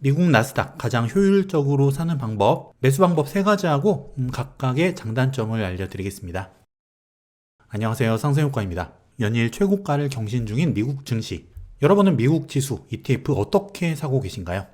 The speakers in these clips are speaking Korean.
미국 나스닥 가장 효율적으로 사는 방법, 매수 방법 3가지하고 각각의 장단점을 알려드리겠습니다. 안녕하세요, 상승효과입니다. 연일 최고가를 경신 중인 미국 증시. 여러분은 미국 지수, ETF 어떻게 사고 계신가요?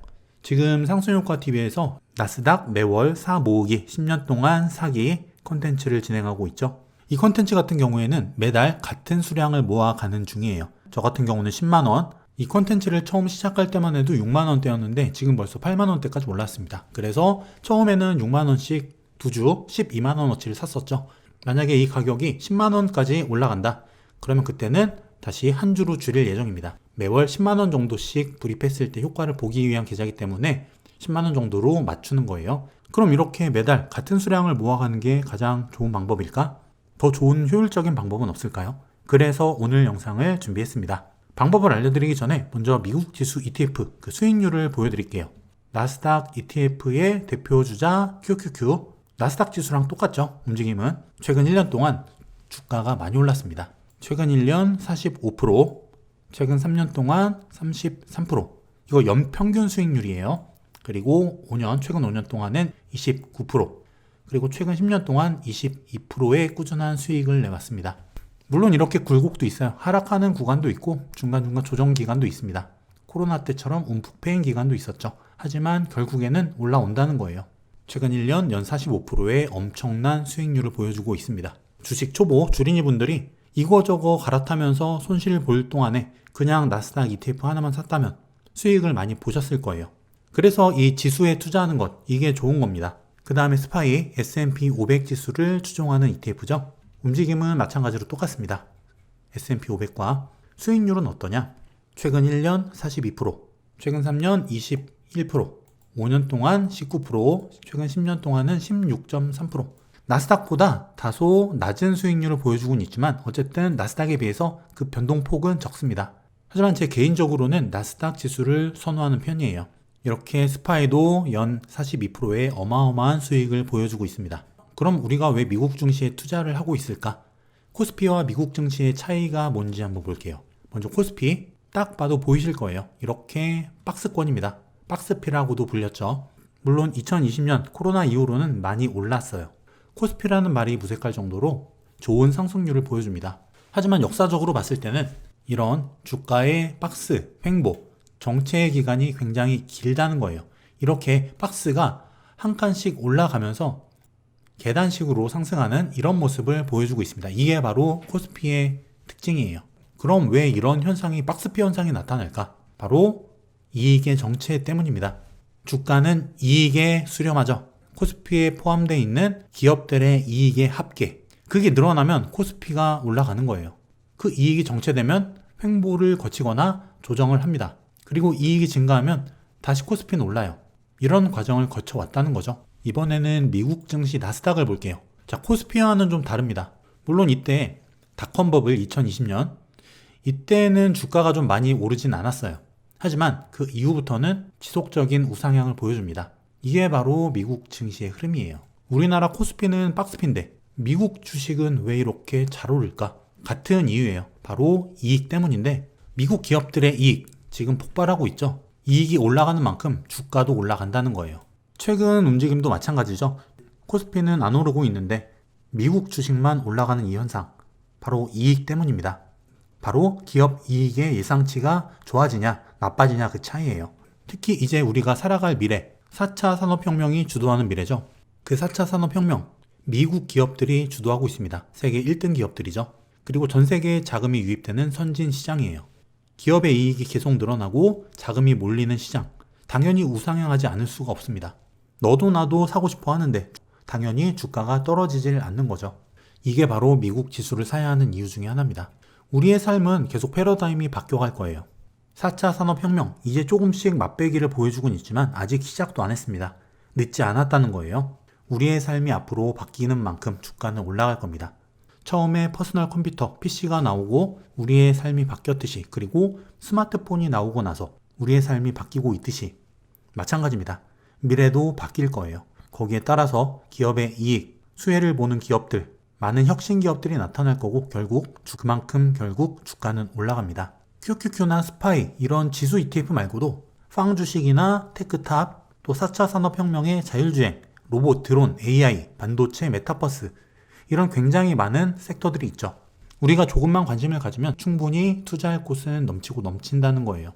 지금 상승효과TV에서 나스닥 매월 사 모으기 10년 동안 사기 콘텐츠를 진행하고 있죠. 이 콘텐츠 같은 경우에는 매달 같은 수량을 모아가는 중이에요. 저 같은 경우는 10만원, 이 콘텐츠를 처음 시작할 때만 해도 6만원대였는데 지금 벌써 8만원대까지 올랐습니다. 그래서 처음에는 6만원씩 2주 12만원어치를 샀었죠. 만약에 이 가격이 10만원까지 올라간다, 그러면 그때는 다시 한 주로 줄일 예정입니다. 매월 10만원 정도씩 불입했을 때 효과를 보기 위한 계좌이기 때문에 10만원 정도로 맞추는 거예요. 그럼 이렇게 매달 같은 수량을 모아가는 게 가장 좋은 방법일까? 더 좋은 효율적인 방법은 없을까요? 그래서 오늘 영상을 준비했습니다. 방법을 알려드리기 전에 먼저 미국 지수 ETF 그 수익률을 보여드릴게요. 나스닥 ETF의 대표 주자 QQQ, 나스닥 지수랑 똑같죠? 움직임은 최근 1년 동안 주가가 많이 올랐습니다. 최근 1년 45%, 최근 3년 동안 33%. 이거 연평균 수익률이에요. 그리고 최근 5년 동안은 29%, 그리고 최근 10년 동안 22%의 꾸준한 수익을 내왔습니다. 물론 이렇게 굴곡도 있어요. 하락하는 구간도 있고 중간중간 조정 기간도 있습니다. 코로나 때처럼 움푹 패인 기간도 있었죠. 하지만 결국에는 올라온다는 거예요. 최근 1년 연 45%의 엄청난 수익률을 보여주고 있습니다. 주식 초보 주린이 분들이 이거저거 갈아타면서 손실 볼 동안에 그냥 나스닥 ETF 하나만 샀다면 수익을 많이 보셨을 거예요. 그래서 이 지수에 투자하는 것, 이게 좋은 겁니다. 그 다음에 스파이 S&P 500 지수를 추종하는 ETF죠. 움직임은 마찬가지로 똑같습니다. S&P 500과 수익률은 어떠냐? 최근 1년 42%, 최근 3년 21%, 5년 동안 19%, 최근 10년 동안은 16.3%. 나스닥보다 다소 낮은 수익률을 보여주고는 있지만 어쨌든 나스닥에 비해서 그 변동폭은 적습니다. 하지만 제 개인적으로는 나스닥 지수를 선호하는 편이에요. 이렇게 스파이도 연 42%의 어마어마한 수익을 보여주고 있습니다. 그럼 우리가 왜 미국 증시에 투자를 하고 있을까? 코스피와 미국 증시의 차이가 뭔지 한번 볼게요. 먼저 코스피, 딱 봐도 보이실 거예요. 이렇게 박스권입니다. 박스피라고도 불렸죠. 물론 2020년 코로나 이후로는 많이 올랐어요. 코스피라는 말이 무색할 정도로 좋은 상승률을 보여줍니다. 하지만 역사적으로 봤을 때는 이런 주가의 박스, 횡보, 정체 기간이 굉장히 길다는 거예요. 이렇게 박스가 한 칸씩 올라가면서 계단식으로 상승하는 이런 모습을 보여주고 있습니다. 이게 바로 코스피의 특징이에요. 그럼 왜 이런 현상이, 박스피 현상이 나타날까? 바로 이익의 정체 때문입니다. 주가는 이익에 수렴하죠. 코스피에 포함되어 있는 기업들의 이익의 합계, 그게 늘어나면 코스피가 올라가는 거예요. 그 이익이 정체되면 횡보를 거치거나 조정을 합니다. 그리고 이익이 증가하면 다시 코스피는 올라요. 이런 과정을 거쳐왔다는 거죠. 이번에는 미국 증시 나스닥을 볼게요. 자, 코스피와는 좀 다릅니다. 물론 이때 닷컴 버블 2020년, 이때는 주가가 좀 많이 오르진 않았어요. 하지만 그 이후부터는 지속적인 우상향을 보여줍니다. 이게 바로 미국 증시의 흐름이에요. 우리나라 코스피는 박스피인데 미국 주식은 왜 이렇게 잘 오를까? 같은 이유예요. 바로 이익 때문인데, 미국 기업들의 이익 지금 폭발하고 있죠. 이익이 올라가는 만큼 주가도 올라간다는 거예요. 최근 움직임도 마찬가지죠. 코스피는 안 오르고 있는데 미국 주식만 올라가는 이 현상, 바로 이익 때문입니다. 바로 기업 이익의 예상치가 좋아지냐 나빠지냐 그 차이예요. 특히 이제 우리가 살아갈 미래, 4차 산업혁명이 주도하는 미래죠. 그 4차 산업혁명, 미국 기업들이 주도하고 있습니다. 세계 1등 기업들이죠. 그리고 전 세계에 자금이 유입되는 선진 시장이에요. 기업의 이익이 계속 늘어나고 자금이 몰리는 시장, 당연히 우상향하지 않을 수가 없습니다. 너도 나도 사고 싶어 하는데 당연히 주가가 떨어지질 않는 거죠. 이게 바로 미국 지수를 사야 하는 이유 중에 하나입니다. 우리의 삶은 계속 패러다임이 바뀌어갈 거예요. 4차 산업혁명, 이제 조금씩 맛배기를 보여주곤 있지만 아직 시작도 안 했습니다. 늦지 않았다는 거예요. 우리의 삶이 앞으로 바뀌는 만큼 주가는 올라갈 겁니다. 처음에 퍼스널 컴퓨터, PC가 나오고 우리의 삶이 바뀌었듯이, 그리고 스마트폰이 나오고 나서 우리의 삶이 바뀌고 있듯이 마찬가지입니다. 미래도 바뀔 거예요. 거기에 따라서 기업의 이익, 수혜를 보는 기업들, 많은 혁신 기업들이 나타날 거고 그만큼 결국 주가는 올라갑니다. QQQ나 스파이 이런 지수 ETF 말고도 팡 주식이나 테크탑, 또 4차 산업혁명의 자율주행, 로봇, 드론, AI, 반도체, 메타버스 이런 굉장히 많은 섹터들이 있죠. 우리가 조금만 관심을 가지면 충분히 투자할 곳은 넘치고 넘친다는 거예요.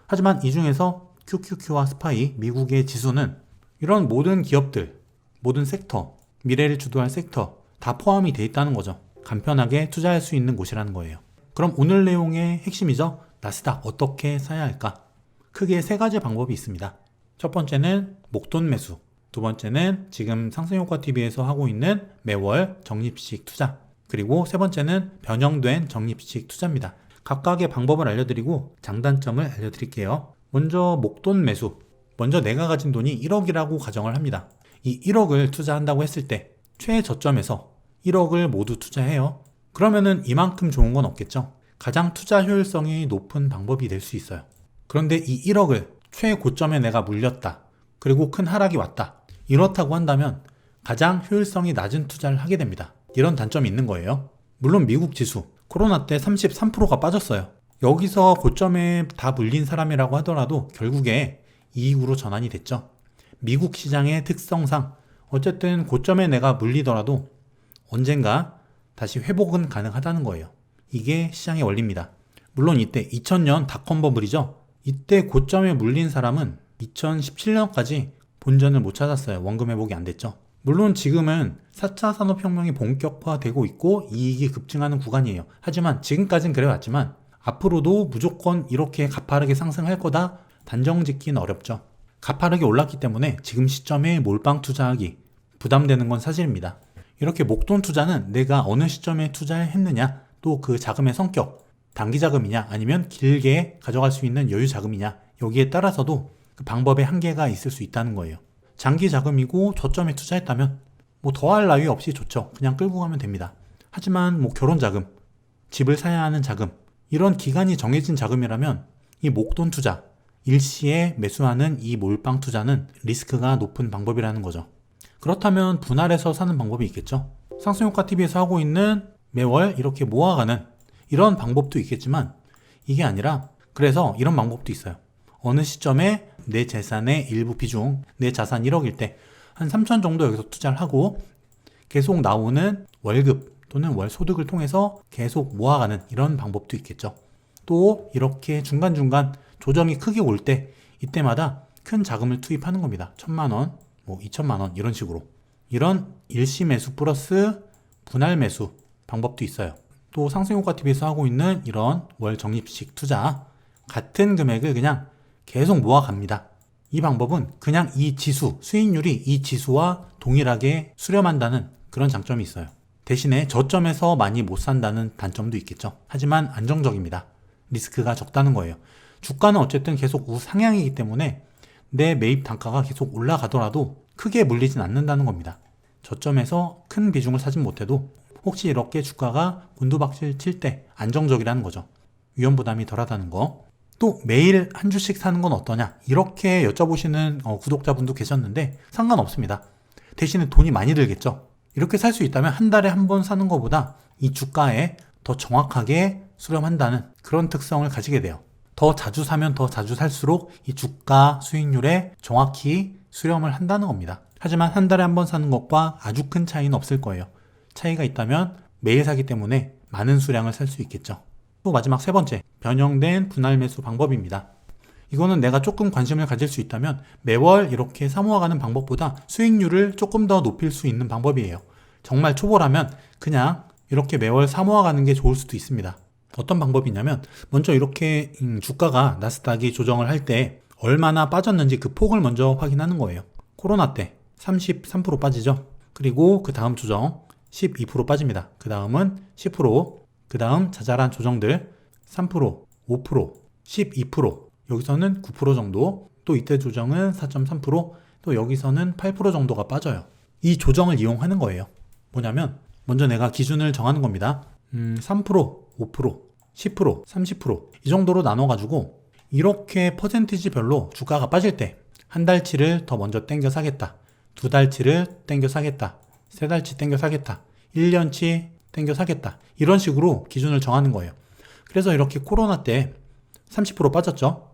하지만 이 중에서 QQQ와 스파이, 미국의 지수는 이런 모든 기업들, 모든 섹터, 미래를 주도할 섹터 다 포함이 돼 있다는 거죠. 간편하게 투자할 수 있는 곳이라는 거예요. 그럼 오늘 내용의 핵심이죠. 나스닥 어떻게 사야 할까? 크게 세 가지 방법이 있습니다. 첫 번째는 목돈 매수, 두 번째는 지금 상승효과TV에서 하고 있는 매월 적립식 투자, 그리고 세 번째는 변형된 적립식 투자입니다. 각각의 방법을 알려드리고 장단점을 알려드릴게요. 먼저 목돈 매수. 먼저 내가 가진 돈이 1억이라고 가정을 합니다. 이 1억을 투자한다고 했을 때 최저점에서 1억을 모두 투자해요. 그러면은 이만큼 좋은 건 없겠죠. 가장 투자 효율성이 높은 방법이 될 수 있어요. 그런데 이 1억을 최고점에 내가 물렸다. 그리고 큰 하락이 왔다. 이렇다고 한다면 가장 효율성이 낮은 투자를 하게 됩니다. 이런 단점이 있는 거예요. 물론 미국 지수 코로나 때 33%가 빠졌어요. 여기서 고점에 다 물린 사람이라고 하더라도 결국에 이익으로 전환이 됐죠. 미국 시장의 특성상 어쨌든 고점에 내가 물리더라도 언젠가 다시 회복은 가능하다는 거예요. 이게 시장의 원리입니다. 물론 이때 2000년 닷컴 버블이죠. 이때 고점에 물린 사람은 2017년까지 본전을 못 찾았어요. 원금 회복이 안 됐죠. 물론 지금은 4차 산업혁명이 본격화되고 있고 이익이 급증하는 구간이에요. 하지만 지금까지는 그래왔지만 앞으로도 무조건 이렇게 가파르게 상승할 거다 단정 짓기는 어렵죠. 가파르게 올랐기 때문에 지금 시점에 몰빵 투자하기 부담되는 건 사실입니다. 이렇게 목돈 투자는 내가 어느 시점에 투자했느냐, 또 그 자금의 성격, 단기 자금이냐 아니면 길게 가져갈 수 있는 여유 자금이냐, 여기에 따라서도 그 방법의 한계가 있을 수 있다는 거예요. 장기 자금이고 저점에 투자했다면 뭐 더할 나위 없이 좋죠. 그냥 끌고 가면 됩니다. 하지만 뭐 결혼 자금, 집을 사야 하는 자금, 이런 기간이 정해진 자금이라면 이 목돈 투자, 일시에 매수하는 이 몰빵 투자는 리스크가 높은 방법이라는 거죠. 그렇다면 분할해서 사는 방법이 있겠죠. 상승효과TV에서 하고 있는 매월 이렇게 모아가는 이런 방법도 있겠지만 이게 아니라 그래서 이런 방법도 있어요. 어느 시점에 내 재산의 일부 비중, 내 자산 1억일 때 한 3천 정도 여기서 투자를 하고 계속 나오는 월급 또는 월 소득을 통해서 계속 모아가는 이런 방법도 있겠죠. 또 이렇게 중간중간 조정이 크게 올 때 이때마다 큰 자금을 투입하는 겁니다. 1,000만 원, 뭐 2,000만 원 이런 식으로. 이런 일시 매수 플러스 분할 매수 방법도 있어요. 또 상승효과TV에서 하고 있는 이런 월 적립식 투자 같은 금액을 그냥 계속 모아갑니다. 이 방법은 그냥 이 지수, 수익률이 이 지수와 동일하게 수렴한다는 그런 장점이 있어요. 대신에 저점에서 많이 못 산다는 단점도 있겠죠. 하지만 안정적입니다. 리스크가 적다는 거예요. 주가는 어쨌든 계속 우상향이기 때문에 내 매입 단가가 계속 올라가더라도 크게 물리진 않는다는 겁니다. 저점에서 큰 비중을 사진 못해도 혹시 이렇게 주가가 곤두박질 칠 때 안정적이라는 거죠. 위험 부담이 덜하다는 거. 또 매일 한 주씩 사는 건 어떠냐 이렇게 여쭤보시는 구독자분도 계셨는데 상관없습니다. 대신에 돈이 많이 들겠죠. 이렇게 살 수 있다면 한 달에 한 번 사는 것보다 이 주가에 더 정확하게 수렴한다는 그런 특성을 가지게 돼요. 더 자주 사면 더 자주 살수록 이 주가 수익률에 정확히 수렴을 한다는 겁니다. 하지만 한 달에 한 번 사는 것과 아주 큰 차이는 없을 거예요. 차이가 있다면 매일 사기 때문에 많은 수량을 살 수 있겠죠. 또 마지막 세 번째, 변형된 분할 매수 방법입니다. 이거는 내가 조금 관심을 가질 수 있다면 매월 이렇게 사모아가는 방법보다 수익률을 조금 더 높일 수 있는 방법이에요. 정말 초보라면 그냥 이렇게 매월 사모아가는 게 좋을 수도 있습니다. 어떤 방법이냐면 먼저 이렇게 주가가 나스닥이 조정을 할 때 얼마나 빠졌는지 그 폭을 먼저 확인하는 거예요. 코로나 때 33% 빠지죠. 그리고 그 다음 조정 12% 빠집니다. 그 다음은 10%, 그 다음 자잘한 조정들 3%, 5%, 12%, 여기서는 9% 정도, 또 이때 조정은 4.3%, 또 여기서는 8% 정도가 빠져요. 이 조정을 이용하는 거예요. 뭐냐면 먼저 내가 기준을 정하는 겁니다. 3%, 5%, 10%, 30%, 이 정도로 나눠가지고 이렇게 퍼센티지별로 주가가 빠질 때 한 달치를 더 먼저 땡겨 사겠다, 두 달치를 땡겨 사겠다, 세 달치 땡겨 사겠다, 1년치 땡겨 사겠다, 이런 식으로 기준을 정하는 거예요. 그래서 이렇게 코로나 때 30% 빠졌죠.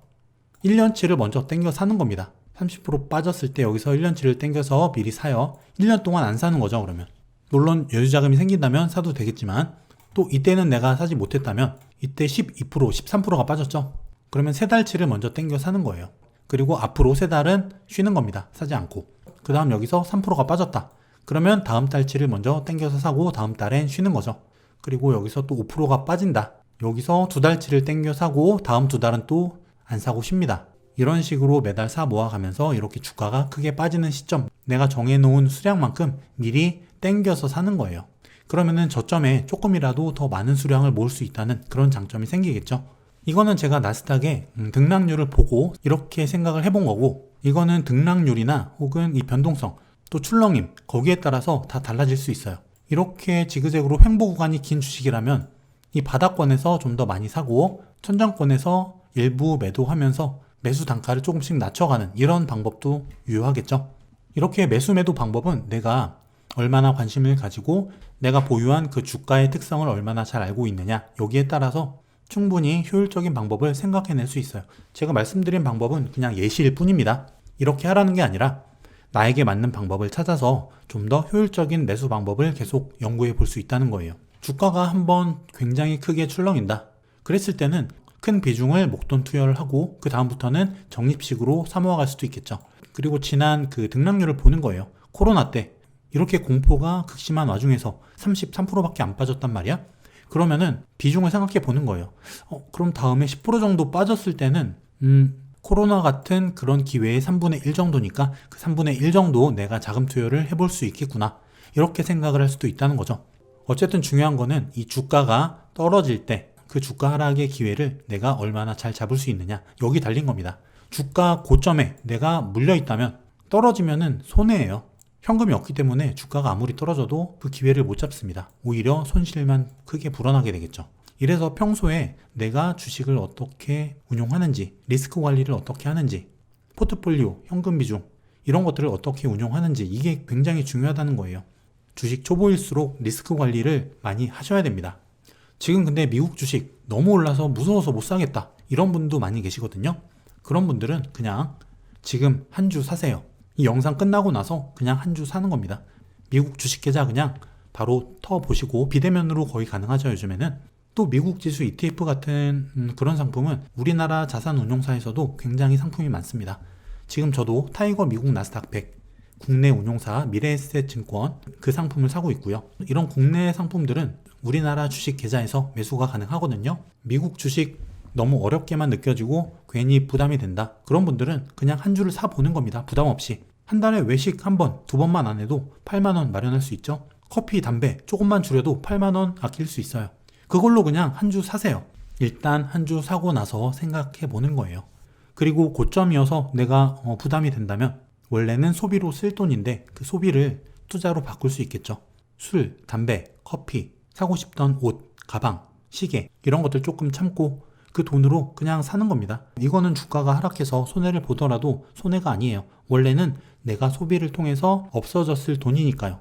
1년치를 먼저 땡겨 사는 겁니다. 30% 빠졌을 때 여기서 1년치를 땡겨서 미리 사요. 1년 동안 안 사는 거죠, 그러면. 물론 여유자금이 생긴다면 사도 되겠지만, 또 이때는 내가 사지 못했다면 이때 12%, 13%가 빠졌죠. 그러면 3달치를 먼저 땡겨 사는 거예요. 그리고 앞으로 3달은 쉬는 겁니다. 사지 않고. 그 다음 여기서 3%가 빠졌다. 그러면 다음 달치를 먼저 땡겨서 사고 다음 달엔 쉬는 거죠. 그리고 여기서 또 5%가 빠진다. 여기서 2달치를 땡겨 사고 다음 2달은 또 안 사고 쉽니다. 이런 식으로 매달 사 모아가면서 이렇게 주가가 크게 빠지는 시점, 내가 정해놓은 수량만큼 미리 땡겨서 사는 거예요. 그러면은 저점에 조금이라도 더 많은 수량을 모을 수 있다는 그런 장점이 생기겠죠. 이거는 제가 나스닥의 등락률을 보고 이렇게 생각을 해본 거고, 이거는 등락률이나 혹은 이 변동성, 또 출렁임, 거기에 따라서 다 달라질 수 있어요. 이렇게 지그재그로 횡보 구간이 긴 주식이라면 이 바닥권에서 좀 더 많이 사고 천장권에서 일부 매도하면서 매수 단가를 조금씩 낮춰가는 이런 방법도 유효하겠죠. 이렇게 매수 매도 방법은 내가 얼마나 관심을 가지고 내가 보유한 그 주가의 특성을 얼마나 잘 알고 있느냐, 여기에 따라서 충분히 효율적인 방법을 생각해낼 수 있어요. 제가 말씀드린 방법은 그냥 예시일 뿐입니다. 이렇게 하라는 게 아니라 나에게 맞는 방법을 찾아서 좀 더 효율적인 매수 방법을 계속 연구해 볼 수 있다는 거예요. 주가가 한번 굉장히 크게 출렁인다. 그랬을 때는 큰 비중을 목돈 투여를 하고 그 다음부터는 적립식으로 사모아갈 수도 있겠죠. 그리고 지난 그 등락률을 보는 거예요. 코로나 때 이렇게 공포가 극심한 와중에서 33%밖에 안 빠졌단 말이야. 그러면은 비중을 생각해 보는 거예요. 그럼 다음에 10% 정도 빠졌을 때는 코로나 같은 그런 기회의 3분의 1 정도니까 그 3분의 1 정도 내가 자금 투여를 해볼 수 있겠구나. 이렇게 생각을 할 수도 있다는 거죠. 어쨌든 중요한 거는 이 주가가 떨어질 때 그 주가 하락의 기회를 내가 얼마나 잘 잡을 수 있느냐, 여기 달린 겁니다. 주가 고점에 내가 물려 있다면 떨어지면은 손해예요. 현금이 없기 때문에 주가가 아무리 떨어져도 그 기회를 못 잡습니다. 오히려 손실만 크게 불어나게 되겠죠. 이래서 평소에 내가 주식을 어떻게 운용하는지, 리스크 관리를 어떻게 하는지, 포트폴리오, 현금 비중 이런 것들을 어떻게 운용하는지, 이게 굉장히 중요하다는 거예요. 주식 초보일수록 리스크 관리를 많이 하셔야 됩니다. 지금 근데 미국 주식 너무 올라서 무서워서 못 사겠다, 이런 분도 많이 계시거든요. 그런 분들은 그냥 지금 한 주 사세요. 이 영상 끝나고 나서 그냥 한 주 사는 겁니다. 미국 주식 계좌 그냥 바로 터 보시고, 비대면으로 거의 가능하죠, 요즘에는. 또 미국 지수 ETF 같은 그런 상품은 우리나라 자산운용사에서도 굉장히 상품이 많습니다. 지금 저도 타이거 미국 나스닥 100 국내 운용사 미래에셋증권 그 상품을 사고 있고요. 이런 국내 상품들은 우리나라 주식 계좌에서 매수가 가능하거든요. 미국 주식 너무 어렵게만 느껴지고 괜히 부담이 된다, 그런 분들은 그냥 한 주를 사보는 겁니다. 부담 없이. 한 달에 외식 한 번, 2번만 안 해도 8만원 마련할 수 있죠. 커피, 담배 조금만 줄여도 8만원 아낄 수 있어요. 그걸로 그냥 한 주 사세요. 일단 한 주 사고 나서 생각해 보는 거예요. 그리고 고점이어서 내가 부담이 된다면 원래는 소비로 쓸 돈인데 그 소비를 투자로 바꿀 수 있겠죠. 술, 담배, 커피, 사고 싶던 옷, 가방, 시계 이런 것들 조금 참고 그 돈으로 그냥 사는 겁니다. 이거는 주가가 하락해서 손해를 보더라도 손해가 아니에요. 원래는 내가 소비를 통해서 없어졌을 돈이니까요.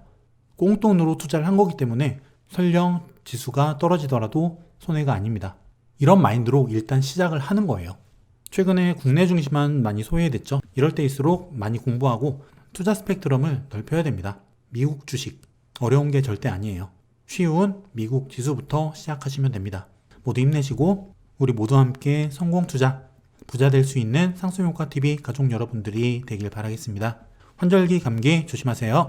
꽁돈으로 투자를 한 거기 때문에 설령 지수가 떨어지더라도 손해가 아닙니다. 이런 마인드로 일단 시작을 하는 거예요. 최근에 국내 중심만 많이 소외됐죠. 이럴 때일수록 많이 공부하고 투자 스펙트럼을 넓혀야 됩니다. 미국 주식 어려운 게 절대 아니에요. 쉬운 미국 지수부터 시작하시면 됩니다. 모두 힘내시고 우리 모두 함께 성공 투자, 부자 될 수 있는 상승효과TV 가족 여러분들이 되길 바라겠습니다. 환절기 감기 조심하세요.